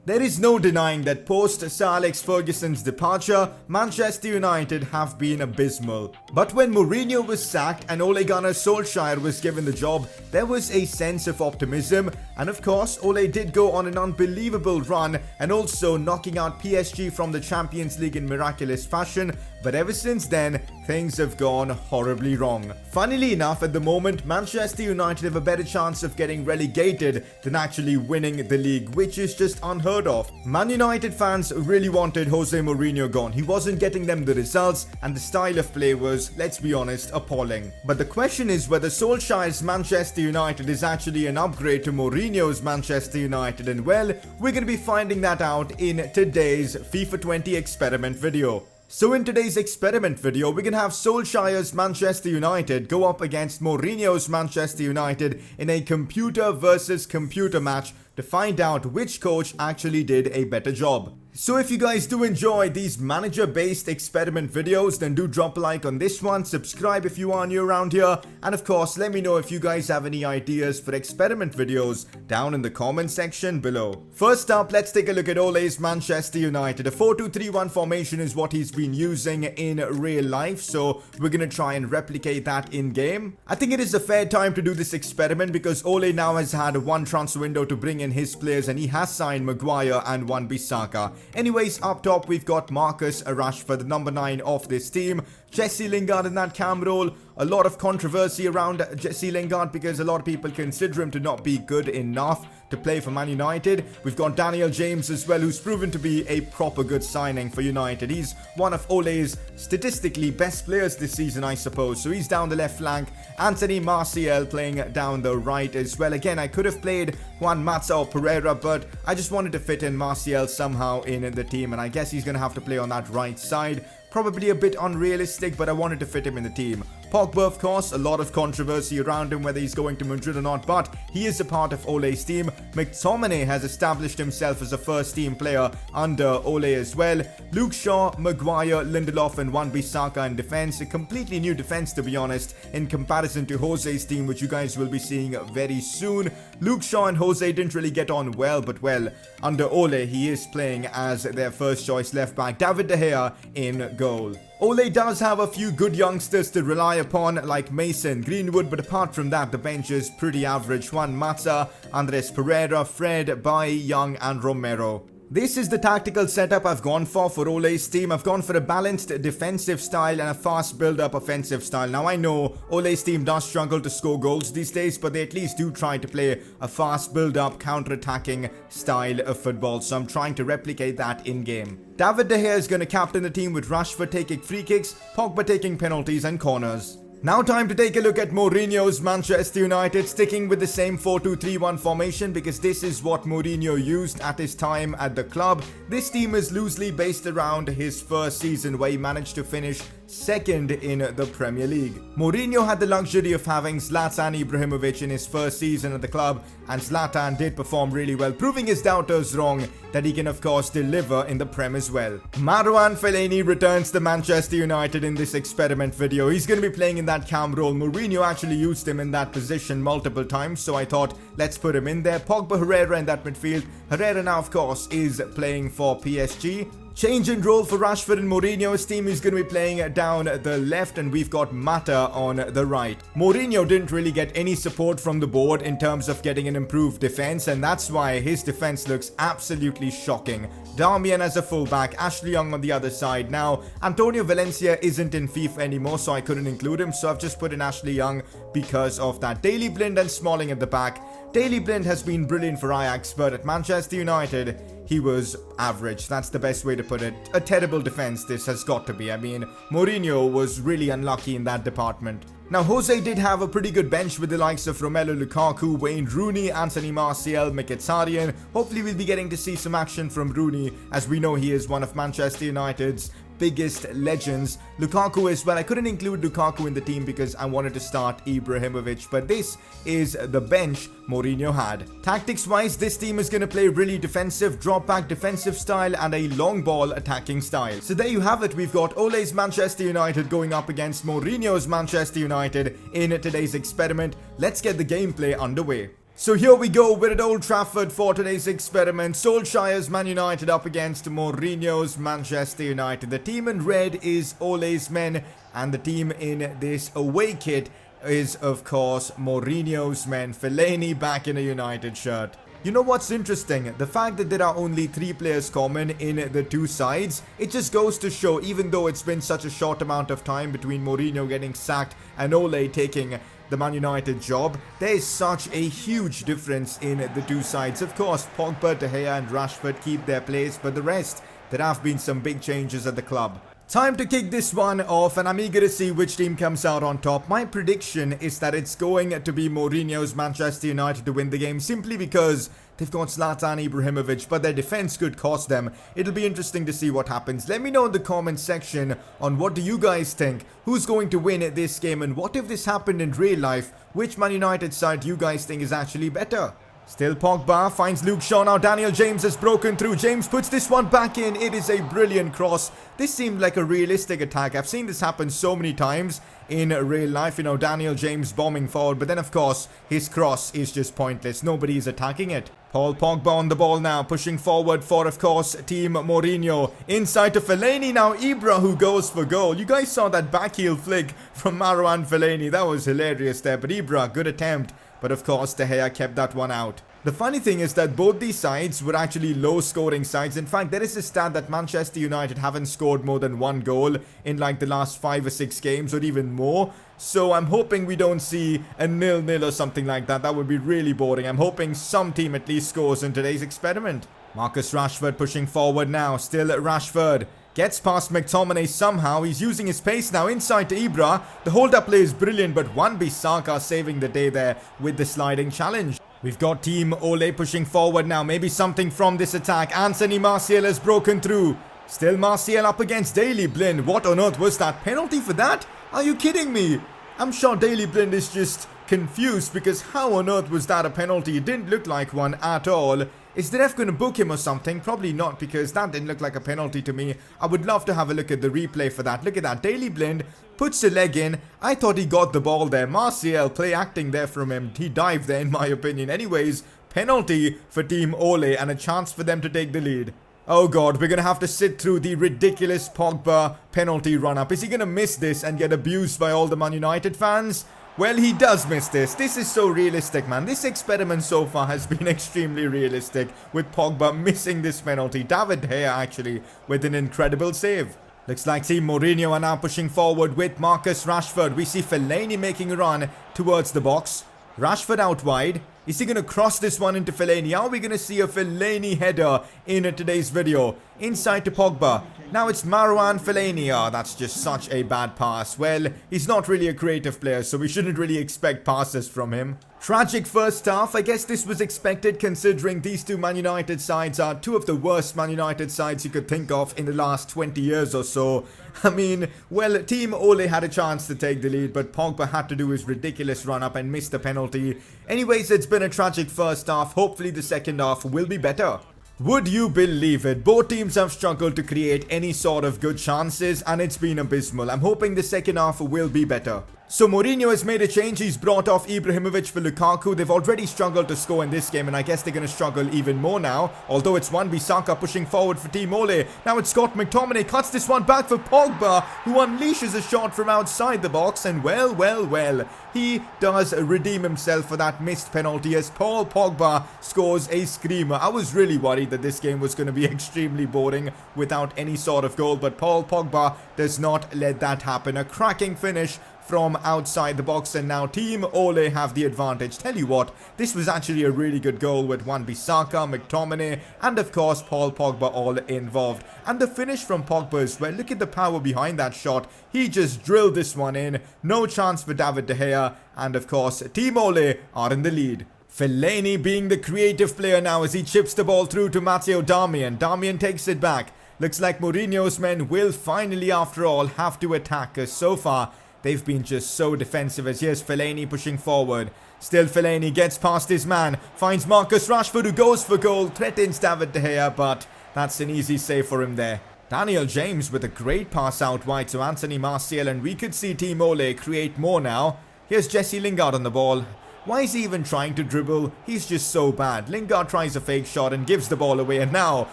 There is no denying that post Sir Alex Ferguson's departure, Manchester United have been abysmal. But when Mourinho was sacked and Ole Gunnar Solskjaer was given the job, there was a sense of optimism, and of course Ole did go on an unbelievable run and also knocking out PSG from the Champions League in miraculous fashion, but ever since then, things have gone horribly wrong. Funnily enough, at the moment, Manchester United have a better chance of getting relegated than actually winning the league, which is just unheard of. Man United fans really wanted Jose Mourinho gone. He wasn't getting them the results, and the style of play was, let's be honest, appalling. But the question is whether Solskjaer's Manchester United is actually an upgrade to Mourinho's Manchester United, and well, we're going to be finding that out in today's FIFA 20 experiment video. So in today's experiment video, we're going to have Solskjaer's Manchester United go up against Mourinho's Manchester United in a computer versus computer match to find out which coach actually did a better job. So if you guys do enjoy these manager-based experiment videos, then do drop a like on this one, subscribe if you are new around here, and of course let me know if you guys have any ideas for experiment videos down in the comment section below. First up, let's take a look at Ole's Manchester United. A 4-2-3-1 formation is what he's been using in real life, so we're gonna try and replicate that in game. I think it is a fair time to do this experiment because Ole now has had one transfer window to bring in his players, and he has signed Maguire and Wan-Bissaka. Anyways, up top we've got Marcus Rashford, the number 9 of this team. Jesse Lingard in that cam role. A lot of controversy around Jesse Lingard because a lot of people consider him to not be good enough to play for Man United. We've got Daniel James as well, who's proven to be a proper good signing for United. He's one of Ole's statistically best players this season, I suppose. So he's down the left flank. Anthony Martial playing down the right as well. Again, I could have played Juan Mata or Pereira, but I just wanted to fit in Martial somehow in the team, and I guess he's going to have to play on that right side. Probably a bit unrealistic, but I wanted to fit him in the team. Pogba, of course, a lot of controversy around him whether he's going to Madrid or not, but he is a part of Ole's team. McTominay has established himself as a first-team player under Ole as well. Luke Shaw, Maguire, Lindelof and Wan-Bissaka in defense. A completely new defense, to be honest, in comparison to Jose's team, which you guys will be seeing very soon. Luke Shaw and Jose didn't really get on well, but well, under Ole, he is playing as their first-choice left-back. David De Gea in goal. Ole does have a few good youngsters to rely upon, like Mason Greenwood, but apart from that, the bench is pretty average. Juan Mata, Andres Pereira, Fred, Bailly, Young and Romero. This is the tactical setup I've gone for Ole's team. I've gone for a balanced defensive style and a fast build-up offensive style. Now I know Ole's team does struggle to score goals these days, but they at least do try to play a fast build-up, counter-attacking style of football. So I'm trying to replicate that in-game. David De Gea is going to captain the team with Rashford taking free kicks, Pogba taking penalties and corners. Now time to take a look at Mourinho's Manchester United, sticking with the same 4-2-3-1 formation because this is what Mourinho used at his time at the club. This team is loosely based around his first season where he managed to finish second in the Premier League. Mourinho had the luxury of having Zlatan Ibrahimovic in his first season at the club, and Zlatan did perform really well, proving his doubters wrong that he can of course deliver in the Prem as well. Marouane Fellaini returns to Manchester United in this experiment video. He's going to be playing in that cam role. Mourinho actually used him in that position multiple times, so I thought let's put him in there. Pogba, Herrera in that midfield. Herrera now of course is playing for PSG. Change in role for Rashford and Mourinho's team. Is going to be playing down the left, and we've got Mata on the right. Mourinho didn't really get any support from the board in terms of getting an improved defense, and that's why his defense looks absolutely shocking. Darmian as a fullback, Ashley Young on the other side. Now, Antonio Valencia isn't in FIFA anymore, so I couldn't include him, so I've just put in Ashley Young because of that. Daley Blind and Smalling at the back. Daley Blind has been brilliant for Ajax, but at Manchester United, he was average. That's the best way to put it. A terrible defense this has got to be. I mean, Mourinho was really unlucky in that department. Now, Jose did have a pretty good bench with the likes of Romelu Lukaku, Wayne Rooney, Anthony Martial, Mkhitaryan. Hopefully we'll be getting to see some action from Rooney, as we know he is one of Manchester United's biggest legends. Lukaku as well. I couldn't include Lukaku in the team because I wanted to start Ibrahimovic, but this is the bench Mourinho had. Tactics wise, this team is going to play really defensive, drop back defensive style and a long ball attacking style. So there you have it. We've got Ole's Manchester United going up against Mourinho's Manchester United in today's experiment. Let's get the gameplay underway. So here we go, we're at Old Trafford for today's experiment. Solskjaer's Man United up against Mourinho's Manchester United. The team in red is Ole's men, and the team in this away kit is, of course, Mourinho's men. Fellaini back in a United shirt. You know what's interesting? The fact that there are only 3 players common in the two sides, it just goes to show, even though it's been such a short amount of time between Mourinho getting sacked and Ole taking the Man United job, there is such a huge difference in the two sides. Of course, Pogba, De Gea and Rashford keep their place, but the rest, there have been some big changes at the club. Time to kick this one off, and I'm eager to see which team comes out on top. My prediction is that it's going to be Mourinho's Manchester United to win the game, simply because they've got Zlatan Ibrahimovic, but their defense could cost them. It'll be interesting to see what happens. Let me know in the comment section on what do you guys think. Who's going to win this game, and what if this happened in real life? Which Man United side do you guys think is actually better? Still Pogba finds Luke Shaw. Now Daniel James has broken through. James puts this one back in. It is a brilliant cross. This seemed like a realistic attack. I've seen this happen so many times in real life. You know, Daniel James bombing forward. But then, of course, his cross is just pointless. Nobody is attacking it. Paul Pogba on the ball now. Pushing forward for, of course, Team Mourinho. Inside to Fellaini. Now Ibra who goes for goal. You guys saw that backheel flick from Marouane Fellaini. That was hilarious there. But Ibra, good attempt. But of course, De Gea kept that one out. The funny thing is that both these sides were actually low-scoring sides. In fact, there is a stat that Manchester United haven't scored more than 1 goal in like the last 5 or 6 games or even more. So I'm hoping we don't see a 0-0 or something like that. That would be really boring. I'm hoping some team at least scores in today's experiment. Marcus Rashford pushing forward now. Still Rashford. Gets past McTominay somehow. He's using his pace now inside to Ibra. The hold-up play is brilliant, but Wan-Bissaka saving the day there with the sliding challenge. We've got Team Ole pushing forward now. Maybe something from this attack. Anthony Martial has broken through. Still Martial up against Daley Blind. What on earth was that? Penalty for that? Are you kidding me? I'm sure Daley Blind is just confused, because how on earth was that a penalty? It didn't look like one at all. Is the ref going to book him or something? Probably not, because that didn't look like a penalty to me. I would love to have a look at the replay for that. Look at that. Daley Blind puts a leg in. I thought he got the ball there. Martial, play acting there from him. He dived there in my opinion. Anyways, penalty for Team Ole and a chance for them to take the lead. Oh god, we're going to have to sit through the ridiculous Pogba penalty run-up. Is he going to miss this and get abused by all the Man United fans? Well, he does miss this. This is so realistic, man. This experiment so far has been extremely realistic, with Pogba missing this penalty. David De Gea actually with an incredible save. Looks like Team Mourinho are now pushing forward with Marcus Rashford. We see Fellaini making a run towards the box. Rashford out wide. Is he going to cross this one into Fellaini? Are we going to see a Fellaini header in today's video? Inside to Pogba. Now it's Marouane Fellaini. Oh, that's just such a bad pass. Well, he's not really a creative player, so we shouldn't really expect passes from him. Tragic first half. I guess this was expected, considering these two Man United sides are two of the worst Man United sides you could think of in the last 20 years or so. I mean, well, Team Ole had a chance to take the lead, but Pogba had to do his ridiculous run-up and missed the penalty. Anyways, it's been a tragic first half. Hopefully the second half will be better. Would you believe it? Both teams have struggled to create any sort of good chances, and it's been abysmal. I'm hoping the second half will be better. So Mourinho has made a change. He's brought off Ibrahimovic for Lukaku. They've already struggled to score in this game, and I guess they're going to struggle even more now. Although it's Wan-Bissaka pushing forward for Team Ole. Now it's Scott McTominay. Cuts this one back for Pogba, who unleashes a shot from outside the box. And well, he does redeem himself for that missed penalty as Paul Pogba scores a screamer. I was really worried that this game was going to be extremely boring without any sort of goal, but Paul Pogba does not let that happen. A cracking finish from outside the box, and now Team Ole have the advantage. Tell you what, this was actually a really good goal with Wan-Bissaka, McTominay, and of course Paul Pogba all involved. And the finish from Pogba as well. Look at the power behind that shot. He just drilled this one in. No chance for David De Gea, and of course Team Ole are in the lead. Fellaini being the creative player now as he chips the ball through to Matteo Darmian. Darmian takes it back. Looks like Mourinho's men will finally, after all, have to attack, as so far they've been just so defensive. As here's Fellaini pushing forward. Still Fellaini gets past his man. Finds Marcus Rashford, who goes for goal. Threatens David De Gea, but that's an easy save for him there. Daniel James with a great pass out wide to Anthony Martial, and we could see Team Ole create more now. Here's Jesse Lingard on the ball. Why is he even trying to dribble? He's just so bad. Lingard tries a fake shot and gives the ball away, and now,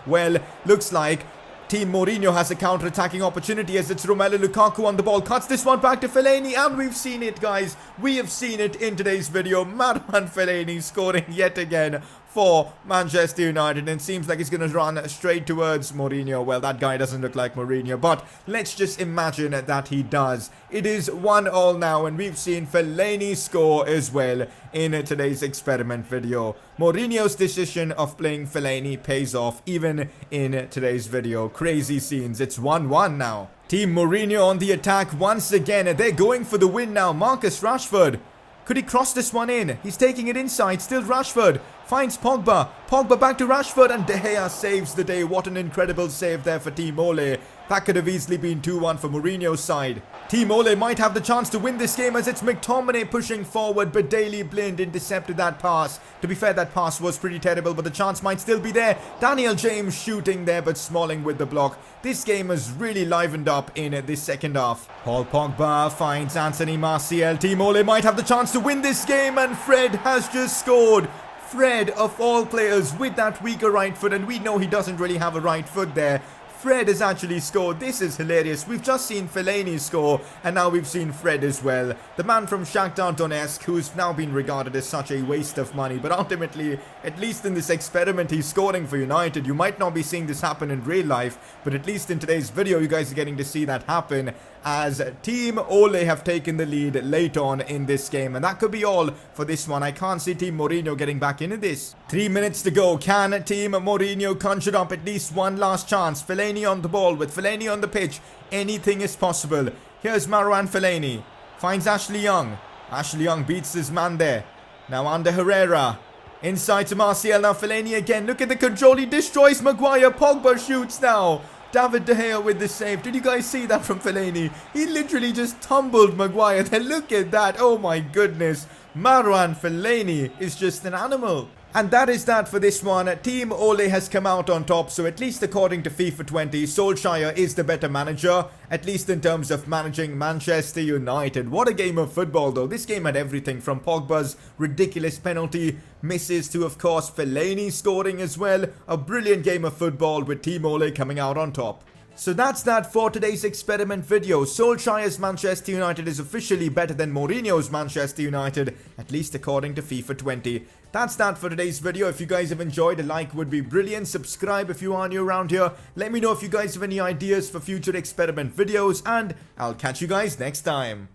well, looks like Team Mourinho has a counter-attacking opportunity as it's Romelu Lukaku on the ball. Cuts this one back to Fellaini, and we've seen it, guys. We have seen it in today's video. Madman Fellaini scoring yet again for Manchester United, and seems like he's going to run straight towards Mourinho. Well, that guy doesn't look like Mourinho, but let's just imagine that he does. It is 1-1 now, and we've seen Fellaini score as well in today's experiment video. Mourinho's decision of playing Fellaini pays off even in today's video. Crazy scenes. It's 1-1 now. Team Mourinho on the attack once again. They're going for the win now. Marcus Rashford. Could he cross this one in? He's taking it inside. Still Rashford. Finds Pogba. Pogba back to Rashford, and De Gea saves the day. What an incredible save there for Team Ole. That could have easily been 2-1 for Mourinho's side. Team Ole might have the chance to win this game as it's McTominay pushing forward, but Daley Blind intercepted that pass. To be fair, that pass was pretty terrible, but the chance might still be there. Daniel James shooting there, but Smalling with the block. This game has really livened up in this second half. Paul Pogba finds Anthony Martial. Team Ole might have the chance to win this game, and Fred has just scored. Fred, of all players, with that weaker right foot, and we know he doesn't really have a right foot there. Fred has actually scored. This is hilarious. We've just seen Fellaini score, and now we've seen Fred as well. The man from Shakhtar Donetsk, who's now been regarded as such a waste of money, but ultimately, at least in this experiment, he's scoring for United. You might not be seeing this happen in real life, but at least in today's video, you guys are getting to see that happen as Team Ole have taken the lead late on in this game. And that could be all for this one. I can't see Team Mourinho getting back into this. 3 minutes to go. Can Team Mourinho conjure up at least one last chance? Fellaini on the ball. With Fellaini on the pitch, anything is possible. Here's Marouane Fellaini. Finds Ashley Young. Ashley Young beats his man there. Now under Herrera. Inside to Martial. Now Fellaini again. Look at the control. He destroys Maguire. Pogba shoots now. David De Gea with the save. Did you guys see that from Fellaini? He literally just tumbled Maguire. Then look at that. Oh my goodness. Marouane Fellaini is just an animal. And that is that for this one. Team Ole has come out on top, so at least according to FIFA 20, Solskjaer is the better manager, at least in terms of managing Manchester United. What a game of football though. This game had everything from Pogba's ridiculous penalty misses to, of course, Fellaini scoring as well. A brilliant game of football with Team Ole coming out on top. So that's that for today's experiment video. Solskjaer's Manchester United is officially better than Mourinho's Manchester United, at least according to FIFA 20. That's that for today's video. If you guys have enjoyed, a like would be brilliant. Subscribe if you are new around here. Let me know if you guys have any ideas for future experiment videos, and I'll catch you guys next time.